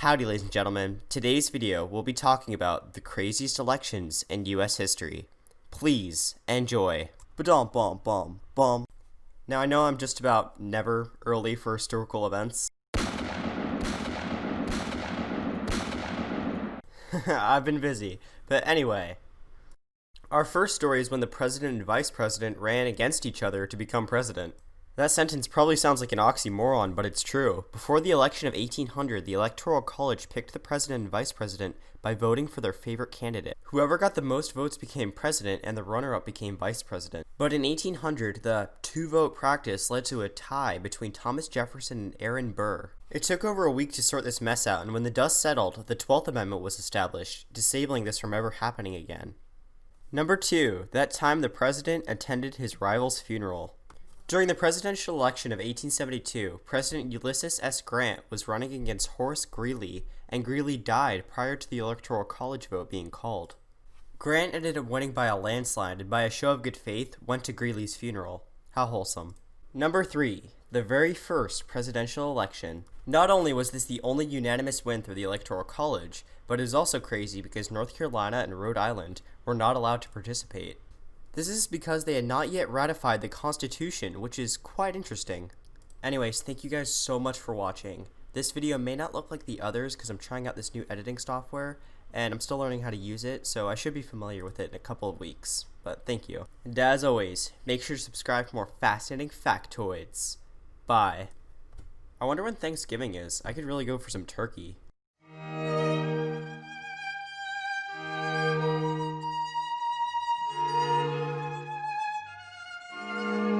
Howdy, ladies and gentlemen. Today's video, we'll be talking about the craziest elections in U.S. history. Please enjoy. Ba-dum bum bum bum. Now, I know I'm just about never early for historical events. I've been busy. But anyway, our first story is when the president and vice president ran against each other to become president. That sentence probably sounds like an oxymoron, but it's true. Before the election of 1800, the Electoral College picked the president and vice president by voting for their favorite candidate. Whoever got the most votes became president, and the runner-up became vice president. But in 1800, the two-vote practice led to a tie between Thomas Jefferson and Aaron Burr. It took over a week to sort this mess out, and when the dust settled, the 12th Amendment was established, disabling this from ever happening again. Number 2. That time the president attended his rival's funeral. During the presidential election of 1872, President Ulysses S. Grant was running against Horace Greeley, and Greeley died prior to the Electoral College vote being called. Grant ended up winning by a landslide and by a show of good faith went to Greeley's funeral. How wholesome. Number 3. The very first presidential election. Not only was this the only unanimous win through the Electoral College, but it was also crazy because North Carolina and Rhode Island were not allowed to participate. This is because they had not yet ratified the Constitution, which is quite interesting. Anyways, thank you guys so much for watching. This video may not look like the others because I'm trying out this new editing software, and I'm still learning how to use it, so I should be familiar with it in a couple of weeks. But thank you. And as always, make sure to subscribe for more fascinating factoids. Bye. I wonder when Thanksgiving is. I could really go for some turkey.